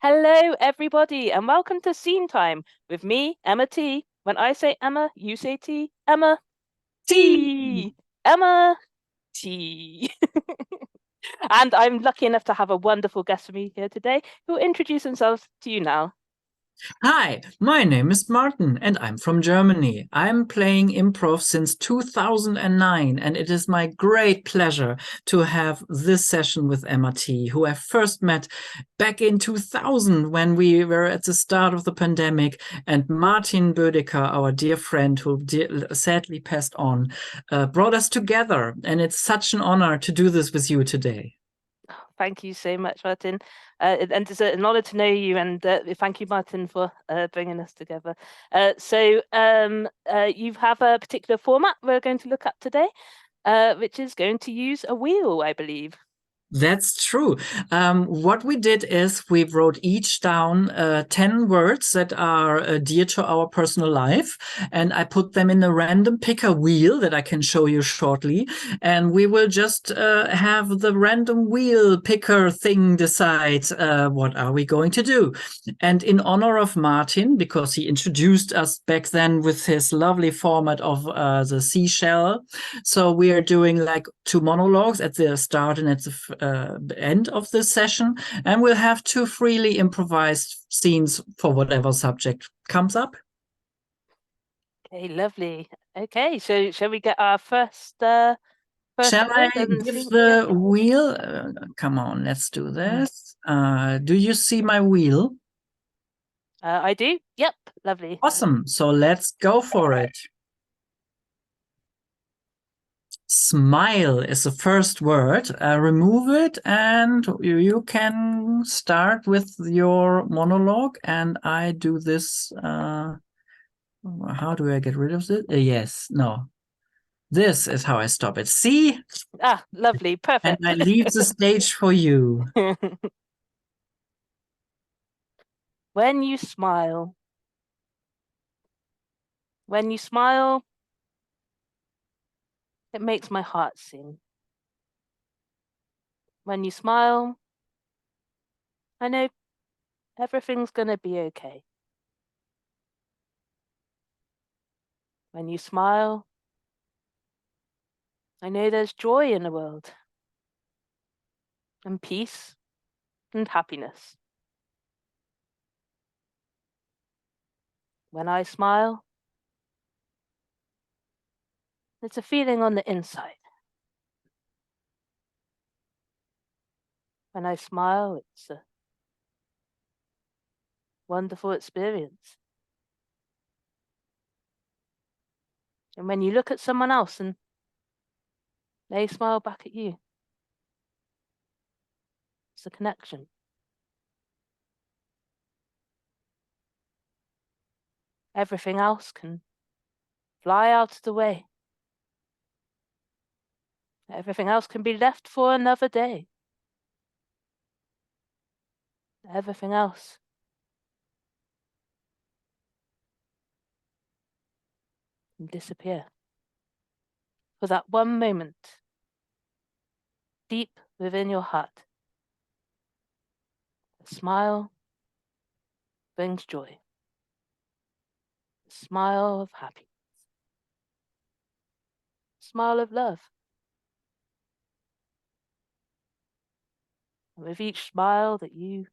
Hello, everybody, and welcome to Scene Time with me, Emma T. When I say Emma, you say T. Emma Tea. T. Emma T. And I'm lucky enough to have a wonderful guest with me here today who will introduce themselves to you now. Hi, my name is Martin and I'm from Germany. I'm playing improv since 2009 and it is my great pleasure to have this session with Emma T, who I first met back in 2000 when we were at the start of the pandemic, and Martin Bödecker, our dear friend who sadly passed on, brought us together, and it's such an honor to do this with you today. Thank you so much, Martin. And it's an honor to know you, and thank you, Martin, for bringing us together. You have a particular format we're going to look at today, which is going to use a wheel, I believe. That's true. What we did is we wrote each down 10 words that are dear to our personal life, and I put them in a random picker wheel that I can show you shortly. And we will just have the random wheel picker thing decide what are we going to do. And in honor of Martin, because he introduced us back then with his lovely format of the seashell, so we are doing like two monologues at the start and at the end of this session, and we'll have two freely improvised scenes for whatever subject comes up. Okay, lovely. Okay, so shall we get our first Shall I word and give see? Yeah, the wheel? Come on, let's do this. Do you see my wheel? I do. Yep, lovely. Awesome. So let's go for it. Smile is the first word. Remove it, and you can start with your monologue. And I do this. How do I get rid of it? Yes, no. This is how I stop it. See? Ah, lovely, And perfect. I leave the stage for you. When you smile, when you smile, it makes my heart sing. When you smile, I know everything's gonna be okay. When you smile, I know there's joy in the world, and peace, and happiness. When I smile, it's a feeling on the inside. When I smile, it's a wonderful experience. And when you look at someone else and they smile back at you, it's a connection. Everything else can fly out of the way. Everything else can be left for another day. Everything else can disappear. For that one moment, deep within your heart, a smile brings joy. A smile of happiness. A smile of love. And with each smile that you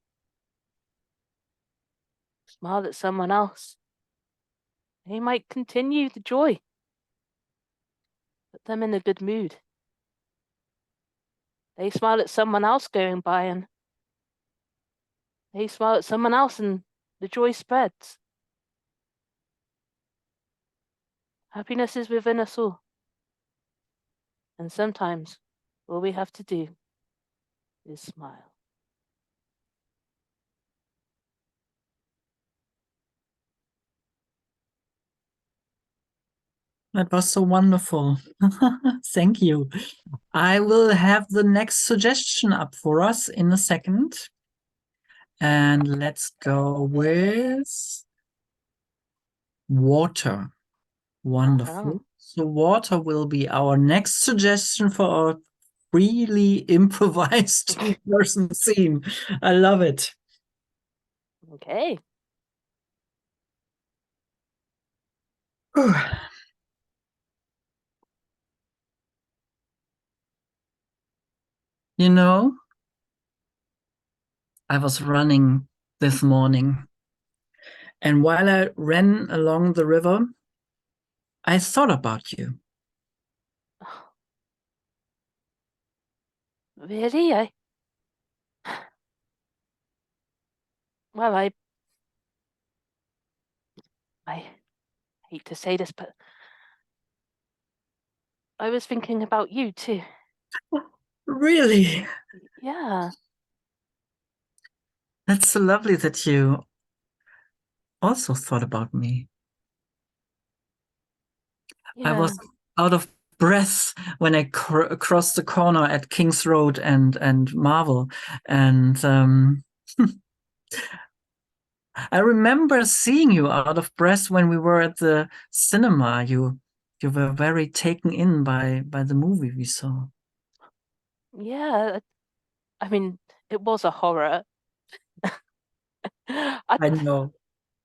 smile at someone else, they might continue the joy. Put them in a good mood. They smile at someone else going by and they smile at someone else and the joy spreads. Happiness is within us all. And sometimes all we have to do is smile. That was so wonderful. Thank you. I will have the next suggestion up for us in a second. And let's go with water. Wonderful. Uh-huh. So water will be our next suggestion for our freely improvised two-person scene. I love it. Okay. You know, I was running this morning, and while I ran along the river, I thought about you. Really? Well, I hate to say this, but I was thinking about you too. Really? Yeah, That's so lovely that you also thought about me. I yeah, was out of breath when I crossed the corner at King's Road and Marvel, and I remember seeing you out of breath when we were at the cinema. You were very taken in by the movie we saw. yeah. I mean, it was a horror. I, I know.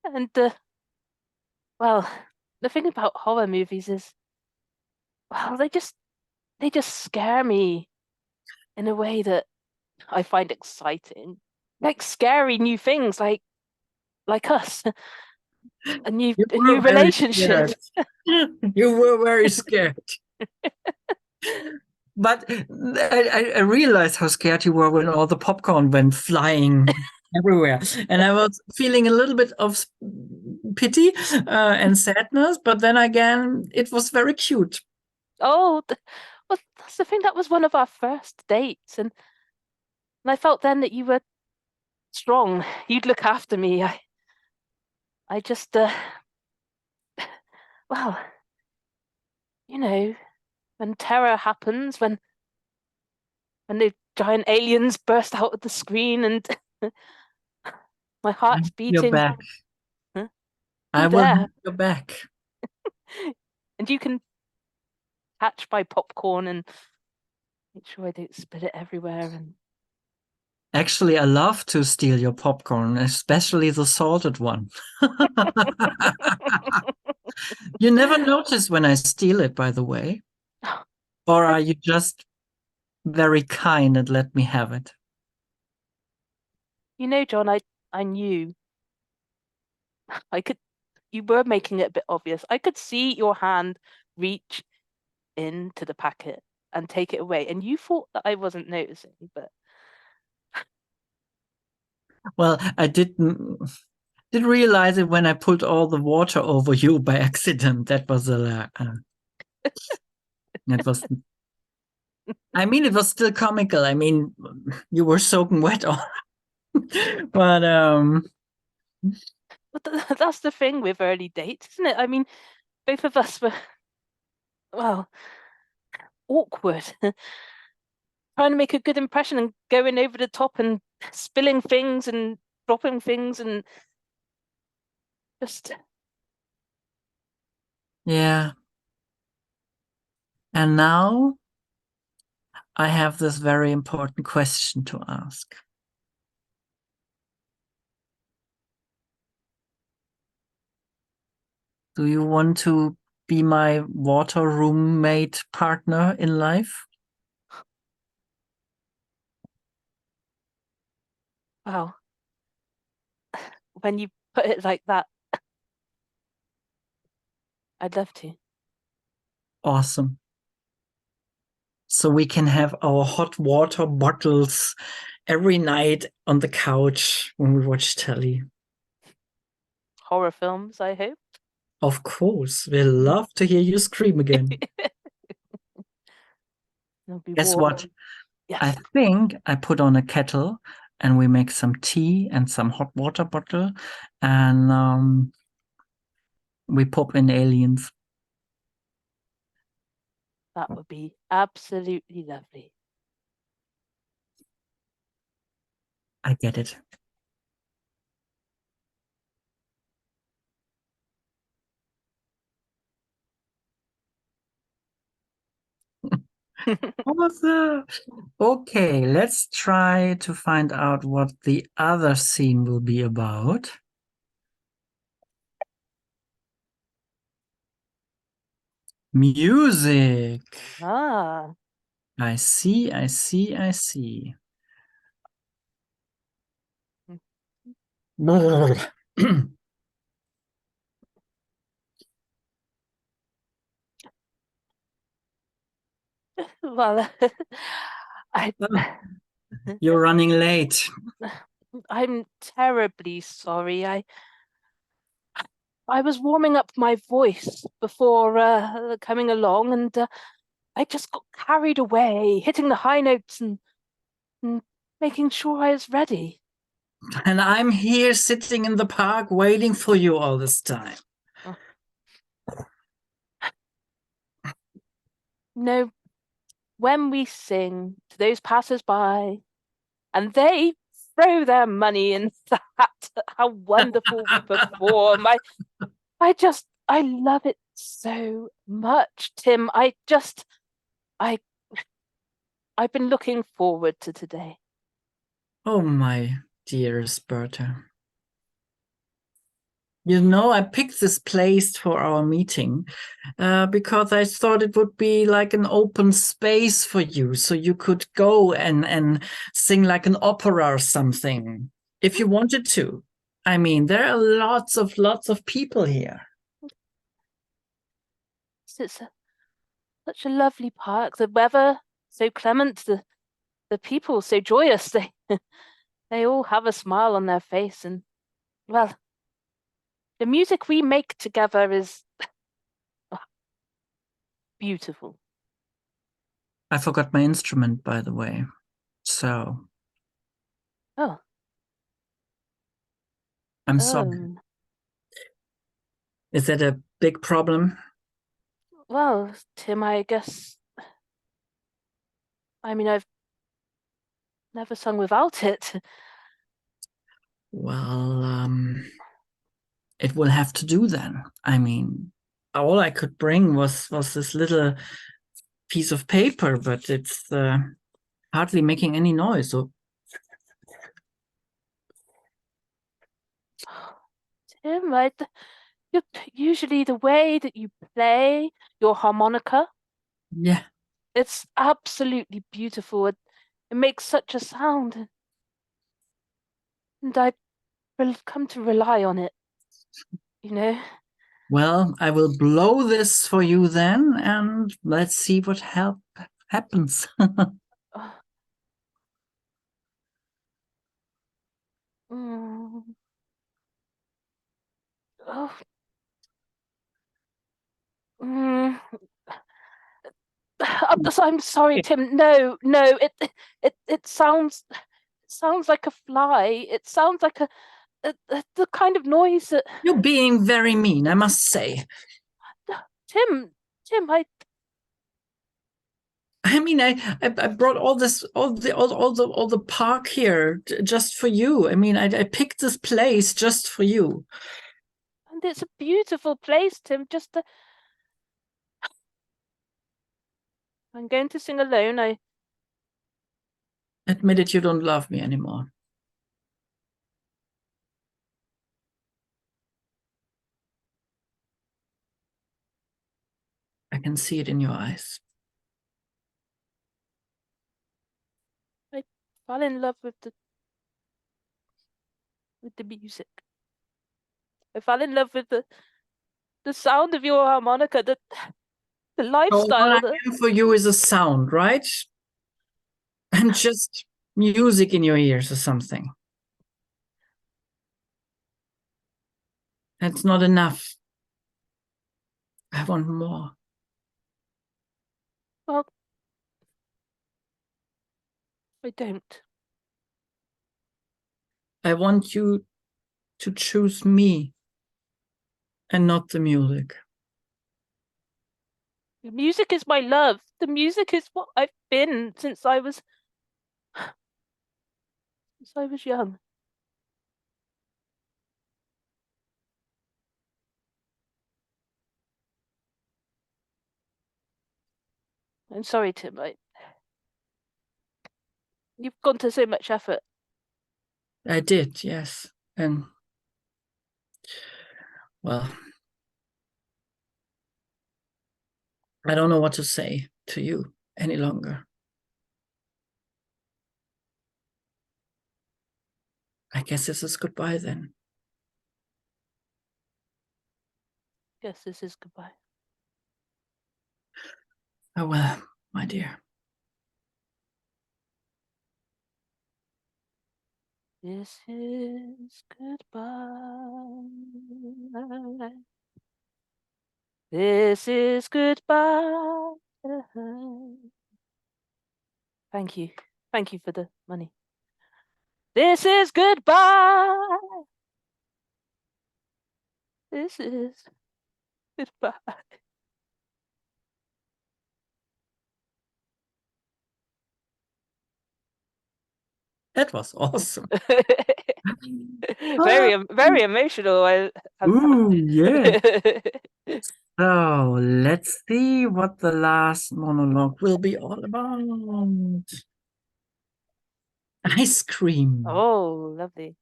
and well, the thing about horror movies is, well, they just scare me in a way that I find exciting. Like scary new things, like us, a new You a were new very relationship. scared. You were very scared. But I realized how scared you were when all the popcorn went flying everywhere. And I was feeling a little bit of pity and sadness. But then again, it was very cute. Oh, well, that's the thing. That was one of our first dates, and I felt then that you were strong. You'd look after me. I just, well, you know, when terror happens, when the giant aliens burst out of the screen and my heart's You're beating, back. huh? I I'm will have there, your back. and you can catch my popcorn and make sure I don't spill it everywhere. And Actually, I love to steal your popcorn, especially the salted one. You never notice when I steal it, by the way. Or I, are you just very kind and let me have it? John, I knew I could. You were making it a bit obvious. I could see your hand reach into the packet and take it away, and you thought that I wasn't noticing, but Well, I did realize it when I put all the water over you by accident. That was that was. I mean, it was still comical. I mean, you were soaking wet on, but that's the thing with early dates, isn't it? I mean, both of us were, well, awkward, trying to make a good impression and going over the top and spilling things and dropping things and just, yeah. And now I have this very important question to ask. Do you want to be my water roommate partner in life? wow, when you put it like that, I'd love to. Awesome. So we can have our hot water bottles every night on the couch when we watch telly. Horror films, I hope. Of course, we love to hear you scream again. It'll be Guess warm. what? I Yes. think I put on a kettle and we make some tea and some hot water bottle and we pop in aliens. That would be absolutely lovely. I get it. Awesome. Okay, let's try to find out what the other scene will be about. Music. Ah, I see, I see, I see. well, I, You're running late. I'm terribly sorry. I was warming up my voice before coming along, and I just got carried away, hitting the high notes and making sure I was ready. And I'm here sitting in the park waiting for you all this time. Oh, no, when we sing to those passers-by, and they throw their money in the hat, how wonderful we perform. I love it so much, Tim. I, I've been looking forward to today. Oh, my dearest Bertha. You know, I picked this place for our meeting because I thought it would be like an open space for you, so you could go and sing like an opera or something if you wanted to. I mean, there are lots of people here. It's such a lovely park. The weather so clement, the people so joyous. They all have a smile on their face, and well, the music we make together is beautiful. I forgot my instrument, by the way. So Oh, I'm sorry. um, Is that a big problem? well, Tim, I guess I mean I've never sung without it. Well, it will have to do then. I mean, all I could bring was this little piece of paper, but it's hardly making any noise. So Tim, usually the way that you play your harmonica, yeah, it's absolutely beautiful. It makes such a sound, and I've come to rely on it, you know. well, I will blow this for you then, and let's see what happens. Oh, mm, oh, mm. I'm sorry, Tim. No, no, it sounds like a fly. It sounds like the kind of noise that You're being very mean, I must say. Tim, Tim, I mean, I brought all the park here just for you. I mean, I picked this place just for you. and it's a beautiful place, Tim. I'm going to sing alone. Admit it, you don't love me anymore. I can see it in your eyes. I fell in love with the music. I fell in love with the sound of your harmonica, the So all I lifestyle. have for you is a sound, right? And just music in your ears or something. That's not enough. I want more. Well, I don't. I want you to choose me and not the music. The music is my love. The music is what I've been since I was young. I'm sorry, Tim. You've gone to so much effort. I did, yes. And, well, I don't know what to say to you any longer. I guess this is goodbye then. Guess this is goodbye. Oh, well, my dear. This is goodbye. This is goodbye. Thank you. Thank you for the money. This is goodbye. This is goodbye. That was awesome. Very emotional. Ooh, yeah. So let's see what the last monologue will be all about. Ice cream. Oh, lovely.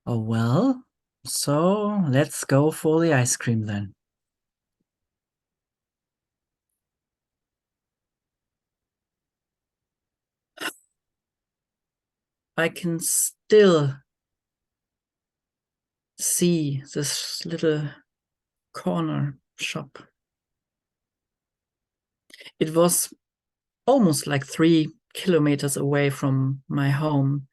Oh, well, so let's go for the ice cream then. I can still see this little corner shop. It was almost like 3 kilometers away from my home.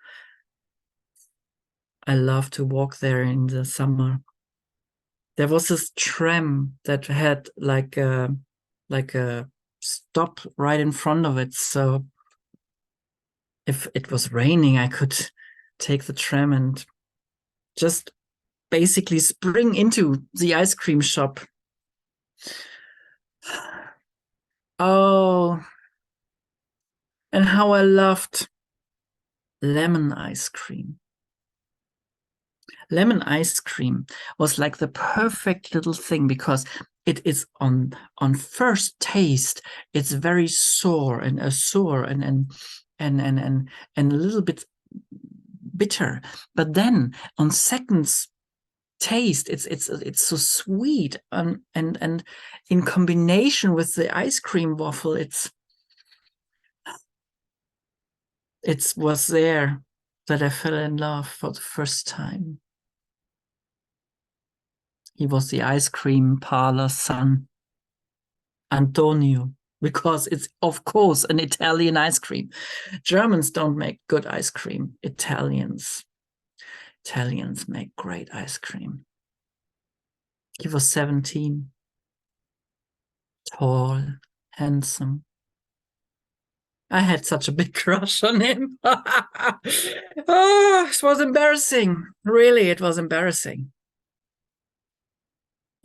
I love to walk there in the summer. There was this tram that had like a stop right in front of it. So if it was raining, I could take the tram and just basically spring into the ice cream shop. Oh, and how I loved lemon ice cream. Lemon ice cream was like the perfect little thing because it is on first taste, it's very sour and and a little bit bitter. But then on second taste, it's so sweet. And in combination with the ice cream waffle, it was there that I fell in love for the first time. He was the ice cream parlor son, Antonio, because it's, of course, an Italian ice cream. Germans don't make good ice cream. Italians make great ice cream. He was 17, tall, handsome. I had such a big crush on him. Oh, it was embarrassing. Really, it was embarrassing.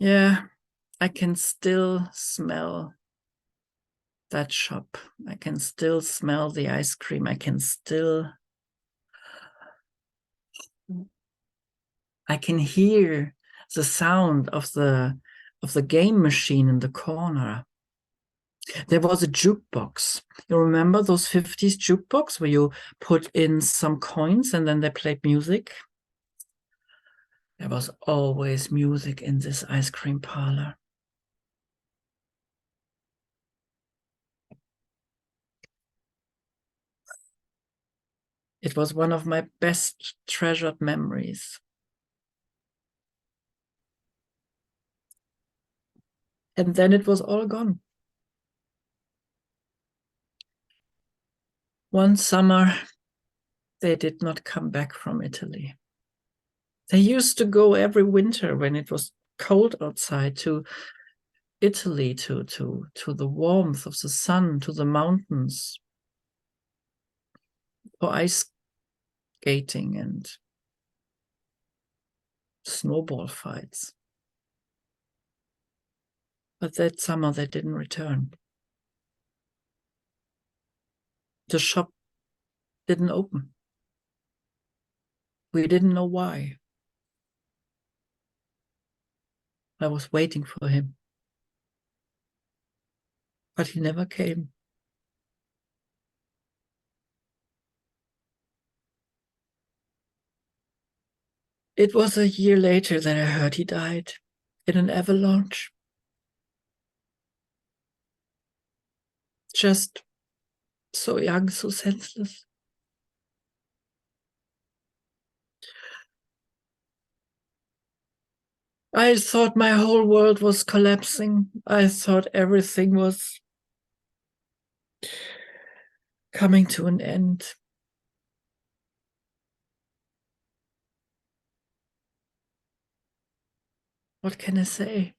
Yeah, I can still smell that shop. I can still smell the ice cream. I can hear the sound of the game machine in the corner. There was a jukebox. You remember those 50s jukebox where you put in some coins and then they played music? There was always music in this ice cream parlor. It was one of my best treasured memories. And then it was all gone. One summer, they did not come back from Italy. They used to go every winter when it was cold outside to Italy, to the warmth of the sun, to the mountains for ice skating and snowball fights. But that summer they didn't return. The shop didn't open. We didn't know why. I was waiting for him. but he never came. It was a year later that I heard he died in an avalanche. Just so young, so senseless. I thought my whole world was collapsing. I thought everything was coming to an end. What can I say?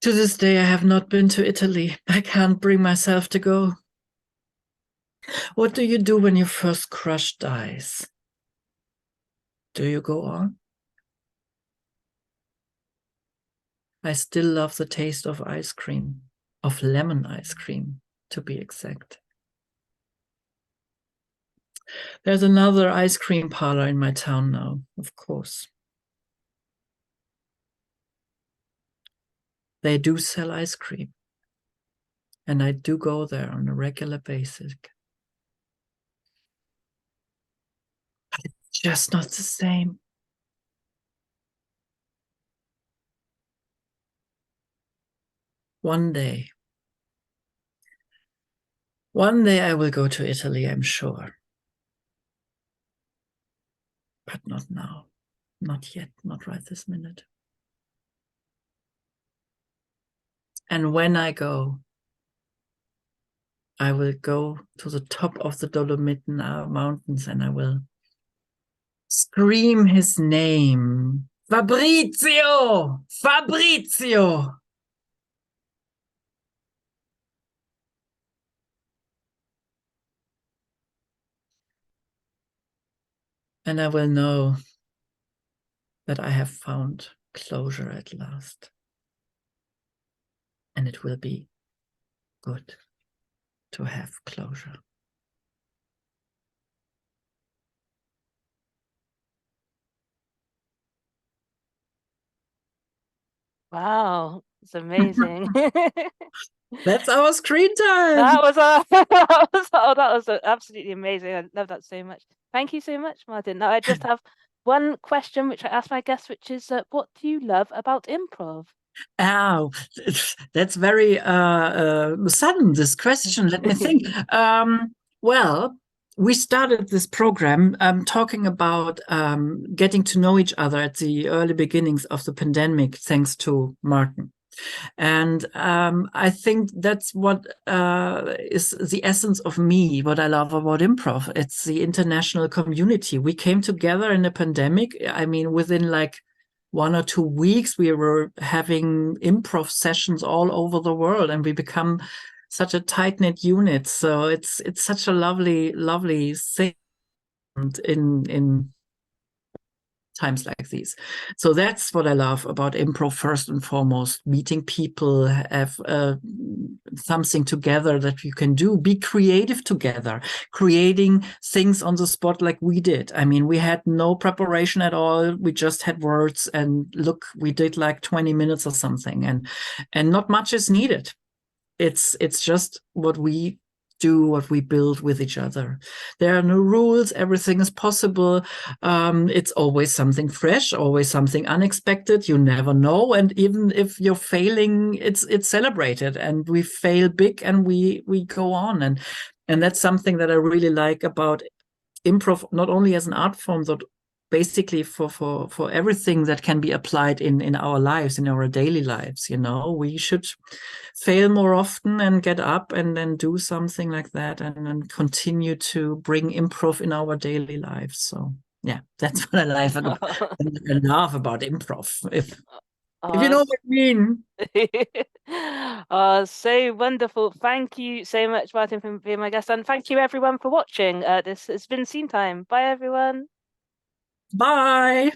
To this day, I have not been to Italy. I can't bring myself to go. What do you do when your first crush dies? Do you go on? I still love the taste of ice cream, of lemon ice cream, to be exact. There's another ice cream parlor in my town now, of course. They do sell ice cream, and I do go there on a regular basis. But it's just not the same. One day I will go to Italy, I'm sure. But not now. Not yet, not right this minute. And when I go, I will go to the top of the Dolomiten Mountains and I will scream his name. Fabrizio! Fabrizio! And I will know that I have found closure at last. And it will be good to have closure. Wow, it's amazing. That's our screen time. That was absolutely amazing. I love that so much. Thank you so much, Martin. Now I just have one question which I ask my guests, which is, what do you love about improv? Oh, that's very sudden, this question. Let me think. Well, we started this program talking about getting to know each other at the early beginnings of the pandemic, thanks to Martin. And I think that's what is the essence of me, what I love about improv. It's the international community. We came together in a pandemic. I mean, within like 1 or 2 weeks, we were having improv sessions all over the world, and we become such a tight-knit unit. So it's such a lovely, lovely thing in times like these. So that's what I love about improv, first and foremost. Meeting people, have something together that you can do, be creative together, creating things on the spot like we did. I mean, we had no preparation at all. We just had words, and look, we did like 20 minutes or something, and not much is needed. It's just what we do, what we build with each other. There are no rules. Everything is possible. It's always something fresh, always something unexpected. You never know. And even if you're failing, it's celebrated, and we fail big and we go on. And that's something that I really like about improv, not only as an art form, but basically for everything that can be applied in our lives, in our daily lives. You know, we should fail more often and get up and then do something like that, and then continue to bring improv in our daily lives. So yeah, that's what I like about, I love about improv. If you Uh, know what I mean. so wonderful. Thank you so much, Martin, for being my guest. And thank you, everyone, for watching. This has been Scene Time. Bye, everyone. Bye.